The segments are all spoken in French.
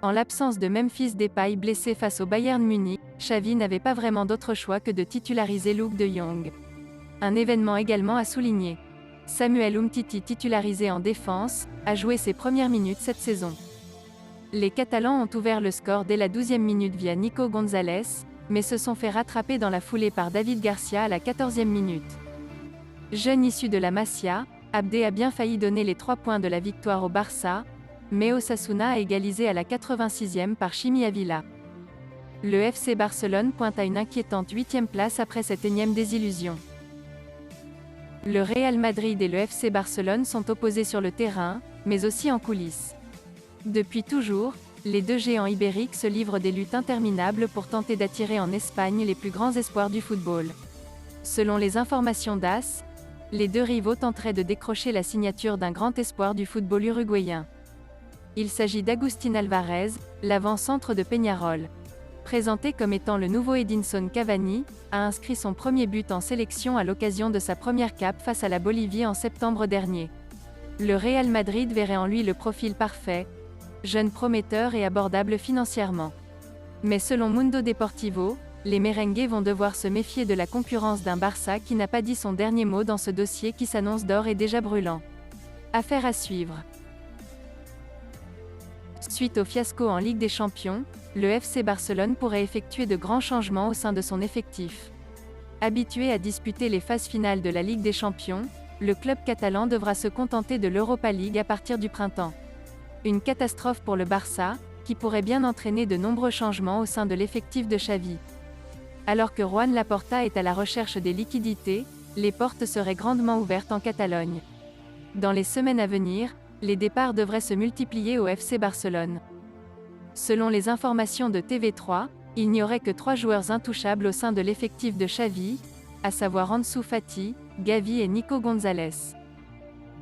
En l'absence de Memphis Depay blessé face au Bayern Munich, Xavi n'avait pas vraiment d'autre choix que de titulariser Luuk de Jong. Un événement également à souligner. Samuel Umtiti, titularisé en défense, a joué ses premières minutes cette saison. Les Catalans ont ouvert le score dès la 12e minute via Nico Gonzalez, mais se sont fait rattraper dans la foulée par David Garcia à la 14e minute. Jeune issu de la Masia, Abdé a bien failli donner les 3 points de la victoire au Barça, mais Osasuna a égalisé à la 86e par Chimi Avila. Le FC Barcelone pointe à une inquiétante 8e place après cette énième désillusion. Le Real Madrid et le FC Barcelone sont opposés sur le terrain, mais aussi en coulisses. Depuis toujours, les deux géants ibériques se livrent des luttes interminables pour tenter d'attirer en Espagne les plus grands espoirs du football. Selon les informations d'AS, les deux rivaux tenteraient de décrocher la signature d'un grand espoir du football uruguayen. Il s'agit d'Agustín Alvarez, l'avant-centre de Peñarol. Présenté comme étant le nouveau Edinson Cavani, a inscrit son premier but en sélection à l'occasion de sa première cape face à la Bolivie en septembre dernier. Le Real Madrid verrait en lui le profil parfait, jeune prometteur et abordable financièrement. Mais selon Mundo Deportivo, les merengues vont devoir se méfier de la concurrence d'un Barça qui n'a pas dit son dernier mot dans ce dossier qui s'annonce d'ores et déjà brûlant. Affaire à suivre. Suite au fiasco en Ligue des Champions, le FC Barcelone pourrait effectuer de grands changements au sein de son effectif. Habitué à disputer les phases finales de la Ligue des Champions, le club catalan devra se contenter de l'Europa League à partir du printemps. Une catastrophe pour le Barça, qui pourrait bien entraîner de nombreux changements au sein de l'effectif de Xavi. Alors que Juan Laporta est à la recherche des liquidités, les portes seraient grandement ouvertes en Catalogne. Dans les semaines à venir, les départs devraient se multiplier au FC Barcelone. Selon les informations de TV3, il n'y aurait que 3 joueurs intouchables au sein de l'effectif de Xavi, à savoir Ansu Fati, Gavi et Nico Gonzalez.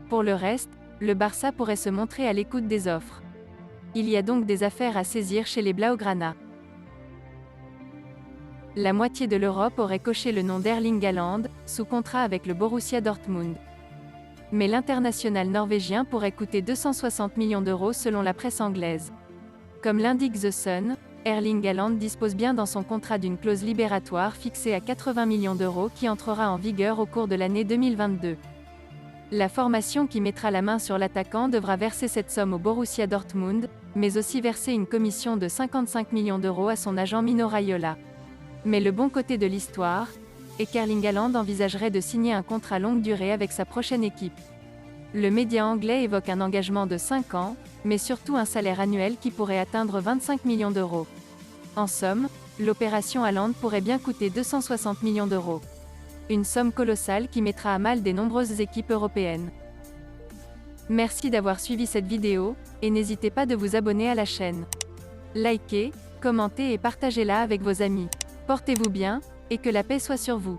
Pour le reste, le Barça pourrait se montrer à l'écoute des offres. Il y a donc des affaires à saisir chez les Blaugrana. La moitié de l'Europe aurait coché le nom d'Erling Haaland, sous contrat avec le Borussia Dortmund. Mais l'international norvégien pourrait coûter 260 millions d'euros selon la presse anglaise. Comme l'indique The Sun, Erling Haaland dispose bien dans son contrat d'une clause libératoire fixée à 80 millions d'euros qui entrera en vigueur au cours de l'année 2022. La formation qui mettra la main sur l'attaquant devra verser cette somme au Borussia Dortmund, mais aussi verser une commission de 55 millions d'euros à son agent Mino Raiola. Mais le bon côté de l'histoire est qu'Erling Haaland envisagerait de signer un contrat longue durée avec sa prochaine équipe. Le média anglais évoque un engagement de 5 ans, mais surtout un salaire annuel qui pourrait atteindre 25 millions d'euros. En somme, l'opération Haaland pourrait bien coûter 260 millions d'euros. Une somme colossale qui mettra à mal des nombreuses équipes européennes. Merci d'avoir suivi cette vidéo, et n'hésitez pas de vous abonner à la chaîne. Likez, commentez et partagez-la avec vos amis. Portez-vous bien, et que la paix soit sur vous.